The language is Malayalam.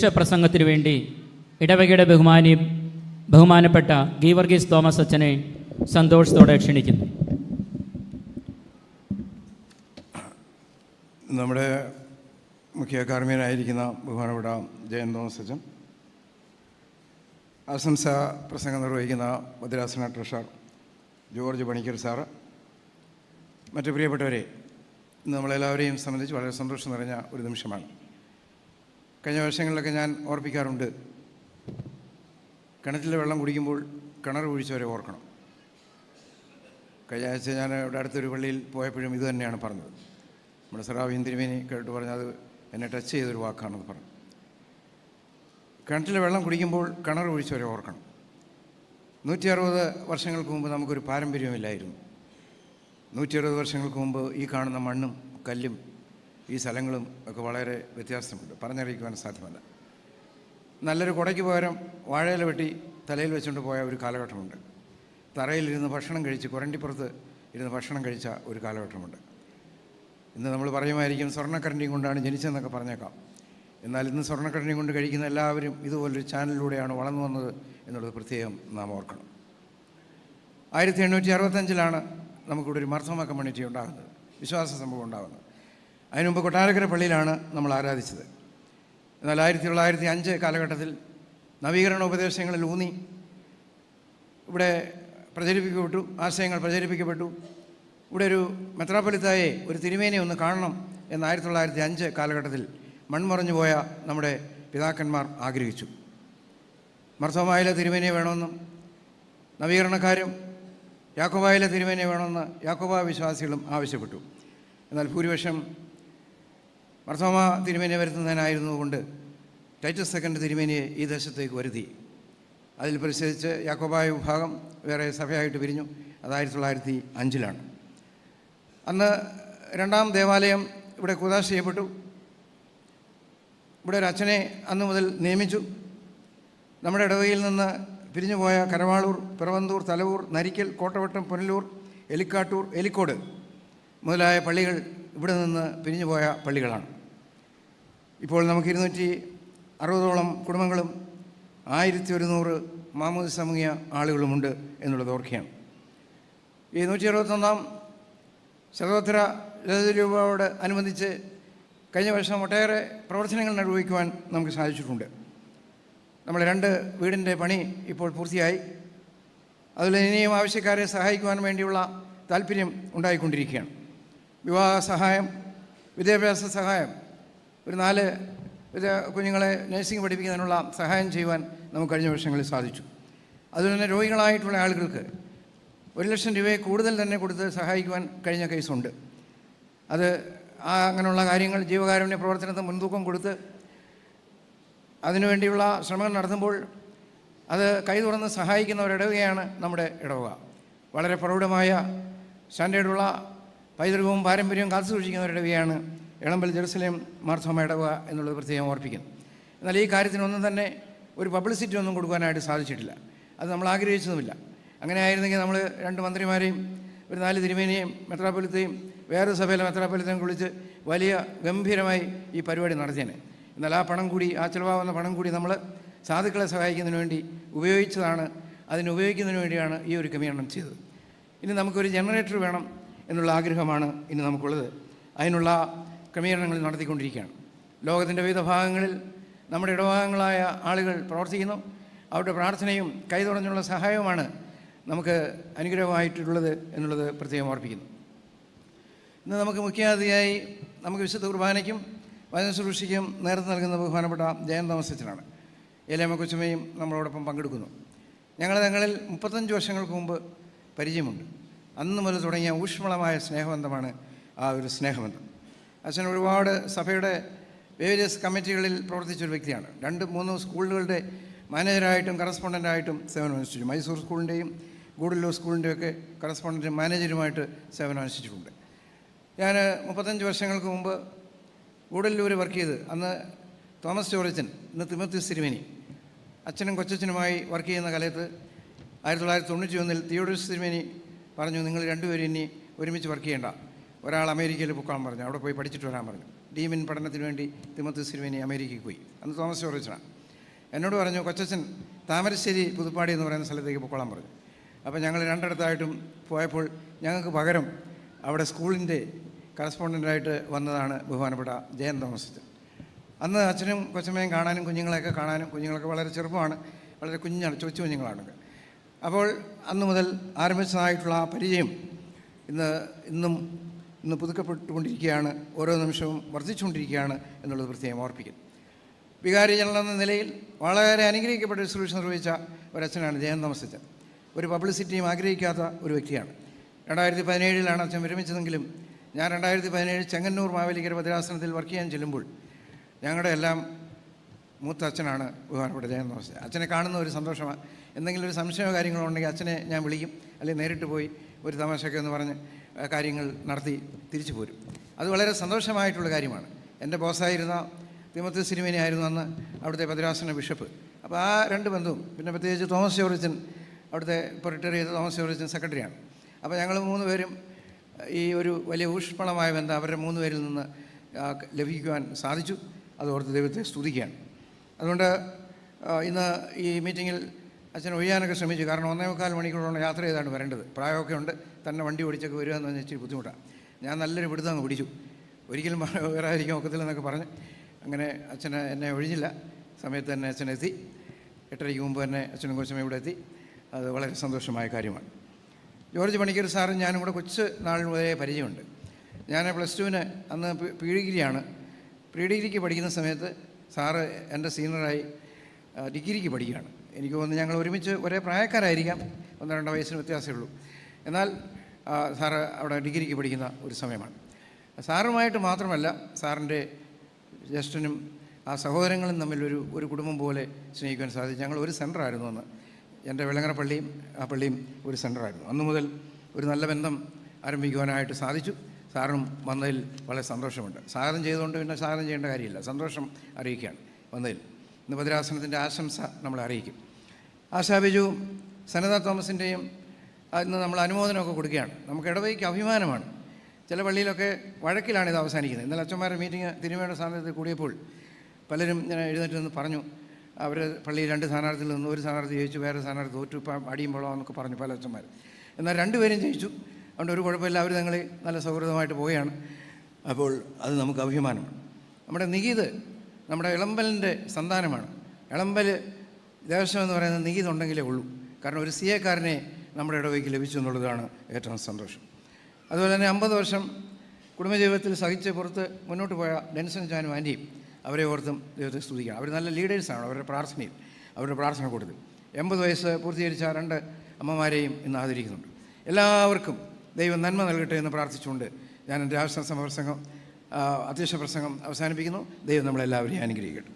അധ്യക്ഷ പ്രസംഗത്തിനു വേണ്ടി ഇടവകയുടെ ബഹുമാനപ്പെട്ട ഗീവർഗീസ് തോമസ് അച്ഛനെ സന്തോഷത്തോടെ ക്ഷണിക്കുന്നു. നമ്മുടെ മുഖ്യ കാർമ്മികനായിരിക്കുന്ന ബഹുമാനപ്പെട്ട ജയൻ തോമസ് അച്ഛൻ, ആശംസാ പ്രസംഗം നിർവഹിക്കുന്ന ഭദ്രാസന ട്രഷറർ ജോർജ് പണിക്കർ സാറ്, മറ്റു പ്രിയപ്പെട്ടവരെ, ഇന്ന് നമ്മളെല്ലാവരെയും സംബന്ധിച്ച് വളരെ സന്തോഷം നിറഞ്ഞ ഒരു നിമിഷമാണ്. കഴിഞ്ഞ വർഷങ്ങളിലൊക്കെ ഞാൻ ഓർപ്പിക്കാറുണ്ട്, കിണറ്റിലെ വെള്ളം കുടിക്കുമ്പോൾ കിണർ കുഴിച്ചവരെ ഓർക്കണം. കഴിഞ്ഞ ആഴ്ച ഞാൻ ഇവിടെ അടുത്തൊരു പള്ളിയിൽ പോയപ്പോഴും ഇത് തന്നെയാണ് പറഞ്ഞത്. നമ്മുടെ സറാവീൻ തിരുമേനി കേട്ട് പറഞ്ഞത് എന്നെ ടച്ച് ചെയ്തൊരു വാക്കാണെന്ന് പറഞ്ഞു. കിണറ്റിലെ വെള്ളം കുടിക്കുമ്പോൾ കിണർ കുഴിച്ചവരെ ഓർക്കണം. 160 വർഷങ്ങൾക്ക് മുമ്പ് നമുക്കൊരു പാരമ്പര്യമില്ലായിരുന്നു. 160 വർഷങ്ങൾക്ക് മുമ്പ് ഈ കാണുന്ന മണ്ണും കല്ലും ഈ സ്ഥലങ്ങളും ഒക്കെ വളരെ വ്യത്യാസമുണ്ട്, പറഞ്ഞറിയിക്കുവാൻ സാധ്യമല്ല. നല്ലൊരു കുടയ്ക്ക് പകരം വാഴയില വെട്ടി തലയിൽ വെച്ചുകൊണ്ട് പോയ ഒരു കാലഘട്ടമുണ്ട്. തറയിലിരുന്ന് ഭക്ഷണം കഴിച്ച് കുരണ്ടിപ്പുറത്ത് ഇരുന്ന് ഭക്ഷണം കഴിച്ച ഒരു കാലഘട്ടമുണ്ട്. ഇന്ന് നമ്മൾ പറയുമായിരിക്കും സ്വർണ്ണക്കരണ്ടിയും കൊണ്ടാണ് ജനിച്ചതെന്നൊക്കെ പറഞ്ഞേക്കാം. എന്നാൽ ഇന്ന് സ്വർണ്ണക്കരണ്ടിയും കൊണ്ട് കഴിക്കുന്ന എല്ലാവരും ഇതുപോലൊരു ചാനലിലൂടെയാണ് വളർന്നു വന്നത് എന്നുള്ളത് പ്രത്യേകം നാം ഓർക്കണം. 1865 നമുക്കിവിടെ ഒരു മാർത്തോമാ കമ്മ്യൂണിറ്റി ഉണ്ടാകുന്നത്, വിശ്വാസ സംഭവം ഉണ്ടാകുന്നത്. അതിനു മുമ്പ് കൊട്ടാരക്കര പള്ളിയിലാണ് നമ്മൾ ആരാധിച്ചത്. എന്നാൽ 1905 കാലഘട്ടത്തിൽ നവീകരണ ഉപദേശങ്ങളിൽ ഊന്നി ഇവിടെ പ്രചരിപ്പിക്കപ്പെട്ടു, ആശയങ്ങൾ പ്രചരിപ്പിക്കപ്പെട്ടു. ഇവിടെ ഒരു മെത്രാപ്പൊലിത്തായെ, ഒരു തിരുമേനിയെ ഒന്ന് കാണണം എന്ന് 1905 കാലഘട്ടത്തിൽ മൺമറഞ്ഞു പോയ നമ്മുടെ പിതാക്കന്മാർ ആഗ്രഹിച്ചു. മാർത്തോമായിലെ തിരുമേനിയെ വേണമെന്നും നവീകരണക്കാരും യാക്കോബായിലെ തിരുമേനിയെ വേണമെന്ന് യാക്കോബാ വിശ്വാസികളും ആവശ്യപ്പെട്ടു. എന്നാൽ ഭൂരിപക്ഷം മാർത്തോമാ തിരുമേനിയെ വരുത്തുന്നതിനായിരുന്നുകൊണ്ട് ടൈറ്റസ് II തിരുമേനിയെ ഈ ദേശത്തേക്ക് വരുത്തി. അതിൽ പ്രതിഷേധിച്ച് യാക്കോബായ വിഭാഗം വേറെ സഭയായിട്ട് പിരിഞ്ഞു. അത് 1905 അന്ന് രണ്ടാം ദേവാലയം ഇവിടെ കൂദാശ ചെയ്യപ്പെട്ടു. ഇവിടെ ഒരു അച്ഛനെ അന്ന് മുതൽ നിയമിച്ചു. നമ്മുടെ ഇടവകയിൽ നിന്ന് പിരിഞ്ഞുപോയ കരവാളൂർ, പിറവന്തൂർ, തലവൂർ, നരിക്കൽ, കോട്ടവട്ടം, പുനലൂർ, എലിക്കാട്ടൂർ, എലിക്കോട് മുതലായ പള്ളികൾ ഇവിടെ നിന്ന് പിരിഞ്ഞുപോയ പള്ളികളാണ്. ഇപ്പോൾ നമുക്ക് 260ഓളം കുടുംബങ്ങളും 1100 മാമോദിസ മുങ്ങിയ ആളുകളുമുണ്ട് എന്നുള്ളത് ഓർക്കുകയാണ്. ഈ 161-ാം ശതോത്തര രൂപയോട് അനുബന്ധിച്ച് കഴിഞ്ഞ വർഷം ഒട്ടേറെ പ്രവർത്തനങ്ങൾ നിർവഹിക്കുവാൻ നമുക്ക് സാധിച്ചിട്ടുണ്ട്. നമ്മൾ 2 വീടിൻ്റെ പണി ഇപ്പോൾ പൂർത്തിയായി. അതിൽ ഇനിയും ആവശ്യക്കാരെ സഹായിക്കുവാൻ വേണ്ടിയുള്ള താല്പര്യം ഉണ്ടായിക്കൊണ്ടിരിക്കുകയാണ്. വിവാഹ സഹായം, വിദ്യാഭ്യാസ സഹായം, ഒരു 4 കുഞ്ഞുങ്ങളെ നഴ്സിംഗ് പഠിപ്പിക്കുന്നതിനുള്ള സഹായം ചെയ്യുവാൻ നമുക്ക് കഴിഞ്ഞ വർഷങ്ങളിൽ സാധിച്ചു. അതുപോലെ തന്നെ രോഗികളായിട്ടുള്ള ആളുകൾക്ക് 1,00,000 രൂപയെ കൂടുതൽ തന്നെ കൊടുത്ത് സഹായിക്കുവാൻ കഴിഞ്ഞ കേസുണ്ട്. അത് അങ്ങനെയുള്ള കാര്യങ്ങൾ ജീവകാരുണ്യ പ്രവർത്തനത്തിന് മുൻതൂക്കം കൊടുത്ത് അതിനുവേണ്ടിയുള്ള ശ്രമങ്ങൾ നടത്തുമ്പോൾ അത് കൈ തുറന്ന് സഹായിക്കുന്ന ഒരിടവകയാണ് നമ്മുടെ ഇടവക. വളരെ പ്രൗഢമായ സ്റ്റാൻഡേർഡുള്ള പൈതൃകവും പാരമ്പര്യവും കാത്തു സൂക്ഷിക്കുന്ന ഒരിടവകയാണ് എളമ്പൽ ജെറുസലേം മാർത്തോമാ ഇടവക എന്നുള്ളത് പ്രത്യേകം ഓർപ്പിക്കുന്നു. എന്നാൽ ഈ കാര്യത്തിനൊന്നും തന്നെ ഒരു പബ്ലിസിറ്റി ഒന്നും കൊടുക്കാനായിട്ട് സാധിച്ചിട്ടില്ല. അത് നമ്മൾ ആഗ്രഹിച്ചതുമില്ല. അങ്ങനെ ആയിരുന്നെങ്കിൽ നമ്മൾ 2 മന്ത്രിമാരെയും ഒരു 4 തിരുമേനിയെയും മെത്രാപ്പൊലിത്തയും വേറെ സഭയിലെ മെത്രാപ്പൊലിത്തയും വിളിച്ച് വലിയ ഗംഭീരമായി ഈ പരിപാടി നടത്തിയേനെ. എന്നാൽ ആ പണം കൂടി, ആ ചിലവാകുന്ന പണം കൂടി നമ്മൾ സാധുക്കളെ സഹായിക്കുന്നതിന് വേണ്ടി ഉപയോഗിച്ചതാണ്. ഉപയോഗിക്കുന്നതിന് വേണ്ടിയാണ് ഈ ഒരു ക്രമീകരണം ചെയ്തത്. ഇനി നമുക്കൊരു ജനറേറ്റർ വേണം എന്നുള്ള ആഗ്രഹമാണ് ഇനി നമുക്കുള്ളത്. അതിനുള്ള ക്രമീകരണങ്ങൾ നടത്തിക്കൊണ്ടിരിക്കുകയാണ്. ലോകത്തിൻ്റെ വിവിധ ഭാഗങ്ങളിൽ നമ്മുടെ ഇടഭാഗങ്ങളായ ആളുകൾ പ്രവർത്തിക്കുന്നു. അവരുടെ പ്രാർത്ഥനയും കൈ തുറന്നുള്ള സഹായവുമാണ് നമുക്ക് അനുഗ്രഹമായിട്ടുള്ളത് എന്നുള്ളത് പ്രത്യേകം ഓർപ്പിക്കുന്നു. ഇന്ന് നമുക്ക് മുഖ്യാതിഥിയായി നമുക്ക് വിശുദ്ധ കുർബാനയ്ക്കും വചനശുശ്രൂഷയ്ക്കും നേതൃത്വം നൽകുന്ന ബഹുമാനപ്പെട്ട ജയൻ തോമസ് അച്ഛനാണ്. ഏലിയാമ്മ കൊച്ചുമ്മയും നമ്മളോടൊപ്പം പങ്കെടുക്കുന്നു. ഞങ്ങളിൽ 35 വർഷങ്ങൾക്ക് മുമ്പ് പരിചയമുണ്ട്. അന്ന് മുതൽ തുടങ്ങിയ ഊഷ്മളമായ സ്നേഹബന്ധമാണ് ആ ഒരു സ്നേഹബന്ധം. അച്ഛൻ ഒരുപാട് സഭയുടെ വേരിയസ് കമ്മിറ്റികളിൽ പ്രവർത്തിച്ചൊരു വ്യക്തിയാണ്. 2-3 സ്കൂളുകളുടെ മാനേജറായിട്ടും കറസ്പോണ്ടൻ്റായിട്ടും സേവനമനുഷ്ഠിച്ചു. മൈസൂർ സ്കൂളിൻ്റെയും ഗൂഡല്ലൂർ സ്കൂളിൻ്റെയൊക്കെ കറസ്പോണ്ടൻറ്റും മാനേജരുമായിട്ട് സേവനമനുഷ്ഠിച്ചിട്ടുണ്ട്. ഞാൻ 35 വർഷങ്ങൾക്ക് മുമ്പ് ഗൂഡല്ലൂർ വർക്ക് ചെയ്ത്, അന്ന് തോമസ് ജോർജൻ, ഇന്ന് തിമോത്തിയോസ് തിരുമേനി, അച്ഛനും കൊച്ചച്ഛനുമായി വർക്ക് ചെയ്യുന്ന കാലത്ത് 1991 തിയോഡോസ് തിരുമേനി പറഞ്ഞു, നിങ്ങൾ 2 പേരും ഇനി ഒരുമിച്ച് വർക്ക് ചെയ്യേണ്ട, ഒരാൾ അമേരിക്കയിൽ പൊക്കാൻ പറഞ്ഞു, അവിടെ പോയി പഠിച്ചിട്ട് വരാൻ പറഞ്ഞു. ഡീമിൻ പഠനത്തിന് വേണ്ടി തിമോത്തിയോസ് തിരുമേനി അമേരിക്കയ്ക്ക് പോയി. അന്ന് തോമസ് ജോർജനാണ്. എന്നോട് പറഞ്ഞു, കൊച്ചച്ഛൻ താമരശ്ശേരി പുതുപ്പാടി എന്ന് പറയുന്ന സ്ഥലത്തേക്ക് പൊക്കോളാൻ പറഞ്ഞു. അപ്പോൾ ഞങ്ങൾ രണ്ടിടത്തായിട്ടും പോയപ്പോൾ ഞങ്ങൾക്ക് പകരം അവിടെ സ്കൂളിൻ്റെ കറസ്പോണ്ടൻ്റായിട്ട് വന്നതാണ് ബഹുമാനപ്പെട്ട ജയൻ തോമസ് അച്ഛൻ. അന്ന് അച്ഛനും കൊച്ചമ്മയും കാണാനും കുഞ്ഞുങ്ങളെയൊക്കെ കാണാനും, കുഞ്ഞുങ്ങളൊക്കെ വളരെ ചെറുപ്പമാണ്, വളരെ കുഞ്ഞാണ്, കൊച്ചു കുഞ്ഞുങ്ങളാണ്. അപ്പോൾ അന്ന് മുതൽ ആരംഭിച്ചതായിട്ടുള്ള ആ പരിചയം ഇന്ന് പുതുക്കപ്പെട്ടുകൊണ്ടിരിക്കുകയാണ്, ഓരോ നിമിഷവും വർദ്ധിച്ചുകൊണ്ടിരിക്കുകയാണ് എന്നുള്ളത് പ്രത്യേകം ഓർപ്പിക്കുന്നു. വികാരി ജനറൽ എന്ന നിലയിൽ വളരെ അനുഗ്രഹിക്കപ്പെട്ട ശുശ്രൂഷ നിർവഹിച്ച ഒരച്ഛനാണ് ജയൻ തോമസ് അച്ഛൻ. ഒരു പബ്ലിസിറ്റിയും ആഗ്രഹിക്കാത്ത ഒരു വ്യക്തിയാണ്. 2017 അച്ഛൻ വിരമിച്ചതെങ്കിലും ഞാൻ 2017 ചെങ്ങന്നൂർ മാവേലിക്കര ഭദ്രാസനത്തിൽ വർക്ക് ചെയ്യാൻ ചെല്ലുമ്പോൾ ഞങ്ങളുടെ എല്ലാം മൂത്ത അച്ഛനാണ് ബഹുമാനപ്പെട്ട ജയൻ തോമസ്. അച്ഛനെ കാണുന്ന ഒരു സന്തോഷമാണ്. എന്തെങ്കിലും ഒരു സംശയമോ കാര്യങ്ങളോ ഉണ്ടെങ്കിൽ അച്ഛനെ ഞാൻ വിളിക്കും, അല്ലെങ്കിൽ നേരിട്ട് പോയി ഒരു തമാശയൊക്കെ എന്ന് പറഞ്ഞ് കാര്യങ്ങൾ നടത്തി തിരിച്ചു പോരും. അത് വളരെ സന്തോഷമായിട്ടുള്ള കാര്യമാണ്. എൻ്റെ ബോസായിരുന്ന തിമോത്തി സിരിമേനിയായിരുന്നു അന്ന് അവിടുത്തെ ഭദ്രാസന ബിഷപ്പ്. അപ്പോൾ ആ രണ്ട് ബന്ധവും, പിന്നെ പ്രത്യേകിച്ച് തോമസ് ജോർജൻ, അവിടുത്തെ ഇപ്പോൾ റിട്ടയർ ചെയ്ത തോമസ് ജോർജൻ സെക്രട്ടറിയാണ്. അപ്പോൾ ഞങ്ങൾ 3 പേരും ഈ ഒരു വലിയ ഊഷ്മളമായ ബന്ധം അവരുടെ 3 പേരിൽ നിന്ന് ലഭിക്കുവാൻ സാധിച്ചു. അതോർത്ത് ദൈവത്തെ സ്തുതിക്കുകയാണ്. അതുകൊണ്ട് ഇന്ന് ഈ മീറ്റിങ്ങിൽ അച്ഛൻ ഒഴിയാനൊക്കെ ശ്രമിച്ചു. കാരണം 1.25 മണിക്കൂറോളം യാത്ര ചെയ്താണ് വരേണ്ടത്. പ്രായമൊക്കെ ഉണ്ട്, തന്നെ വണ്ടി ഓടിച്ചൊക്കെ വരിക എന്ന് പറഞ്ഞാൽ ഇച്ചിരി ബുദ്ധിമുട്ടാണ്. ഞാൻ നല്ലൊരു പിടുത്തം അങ്ങ് പിടിച്ചു, ഒരിക്കലും വരാതിരിക്കാൻ ഒക്കത്തില്ലെന്നൊക്കെ പറഞ്ഞ് അങ്ങനെ അച്ഛനെ എന്നെ ഒഴിഞ്ഞില്ല. സമയത്ത് തന്നെ അച്ഛനെത്തി. 8:30 മുമ്പ് തന്നെ അച്ഛനും കൊച്ചമ്മയും ഇവിടെ എത്തി. അത് വളരെ സന്തോഷമായ കാര്യമാണ്. ജോർജ് പണിക്കർ സാറും ഞാനും കൂടെ കൊച്ചു നാളിന് മുതലേ പരിചയമുണ്ട്. ഞാൻ +2 അന്ന് പ്രീ ഡിഗ്രിക്ക് പഠിക്കുന്ന സമയത്ത് സാറ് എൻ്റെ സീനിയറായി ഡിഗ്രിക്ക് പഠിക്കുകയാണ്. എനിക്ക് തോന്നുന്നു ഞങ്ങൾ ഒരുമിച്ച് ഒരേ പ്രായക്കാരായിരിക്കാം, 1-2 വയസ്സിന് വ്യത്യാസമേ ഉള്ളൂ. എന്നാൽ സാറ് അവിടെ ഡിഗ്രിക്ക് പഠിക്കുന്ന ഒരു സമയമാണ്. സാറുമായിട്ട് മാത്രമല്ല, സാറിൻ്റെ ജ്യേഷ്ഠനും ആ സഹോദരങ്ങളും തമ്മിൽ ഒരു കുടുംബം പോലെ സ്നേഹിക്കാൻ സാധിച്ചു. ഞങ്ങൾ ഒരു സെൻ്ററായിരുന്നു അന്ന്. എൻ്റെ വെള്ളങ്ങര പള്ളിയും ആ പള്ളിയും ഒരു സെൻ്ററായിരുന്നു. അന്നു മുതൽ ഒരു നല്ല ബന്ധം ആരംഭിക്കുവാനായിട്ട് സാധിച്ചു. സാറും വന്നതിൽ വളരെ സന്തോഷമുണ്ട്. സ്വാഗതം ചെയ്തുകൊണ്ട് പിന്നെ സ്വാഗതം ചെയ്യേണ്ട കാര്യമില്ല, സന്തോഷം അറിയിക്കുകയാണ് വന്നതിൽ. ഇന്ന് ഭദ്രാസനത്തിൻ്റെ ആശംസ നമ്മളെ അറിയിക്കും. ആശാ ബിജുവും സനത തോമസിൻ്റെയും ഇന്ന് നമ്മൾ അനുമോദനമൊക്കെ കൊടുക്കുകയാണ്. നമുക്ക് ഇടവയ്ക്ക് അഭിമാനമാണ്. ചില പള്ളിയിലൊക്കെ വഴക്കിലാണ് ഇത് അവസാനിക്കുന്നത്. ഇന്നലെ അച്ഛന്മാരുടെ മീറ്റിംഗ് തിരുമേയുടെ സ്ഥാനത്ത് കൂടിയപ്പോൾ പലരും ഇങ്ങനെ എഴുന്നേറ്റ് നിന്ന് പറഞ്ഞു, അവർ പള്ളിയിൽ 2 സ്ഥാനാർത്ഥിയിൽ നിന്ന് ഒരു സ്ഥാനാർത്ഥി ജയിച്ചു, വേറെ സ്ഥാനാർത്ഥി തോറ്റു, ഇപ്പം അടിയുമ്പോഴോ എന്നൊക്കെ പറഞ്ഞു പല അച്ഛന്മാർ. എന്നാൽ 2 പേരും ജയിച്ചു. അതുകൊണ്ട് ഒരു കുഴപ്പമില്ല, അവർ ഞങ്ങൾ നല്ല സൗഹൃദമായിട്ട് പോവുകയാണ്. അപ്പോൾ അത് നമുക്ക് അഭിമാനമാണ്. നമ്മുടെ നികീത് നമ്മുടെ ഇളമ്പലിൻ്റെ സന്താനമാണ്. ഇളമ്പൽ ദേവസ്വം എന്ന് പറയുന്നത് നികീത് ഉണ്ടെങ്കിലേ ഉള്ളൂ. കാരണം ഒരു CA-കാരനെ നമ്മുടെ ഇടവയ്ക്ക് ലഭിച്ചു എന്നുള്ളതാണ് ഏറ്റവും സന്തോഷം. അതുപോലെ തന്നെ 50 വർഷം കുടുംബജീവിതത്തിൽ സഹിച്ച് പുറത്ത് മുന്നോട്ട് പോയ ഡെൻസൺ ചാനും ആൻറ്റിയും, അവരെ ഓർത്തും ദൈവത്തെ സ്തുതിക്കണം. അവർ നല്ല ലീഡേഴ്സാണ്. അവരുടെ പ്രാർത്ഥനയിൽ, അവരുടെ പ്രാർത്ഥന കൊടുത്ത് 80 വയസ്സ് പൂർത്തീകരിച്ച 2 അമ്മമാരെയും ഇന്ന് ആദരിക്കുന്നുണ്ട്. എല്ലാവർക്കും ദൈവം നന്മ നൽകട്ടെ എന്ന് പ്രാർത്ഥിച്ചുകൊണ്ട് ഞാൻ എൻ്റെ അധ്യക്ഷ പ്രസംഗം അവസാനിപ്പിക്കുന്നു. ദൈവം നമ്മളെല്ലാവരെയും അനുഗ്രഹിക്കട്ടെ.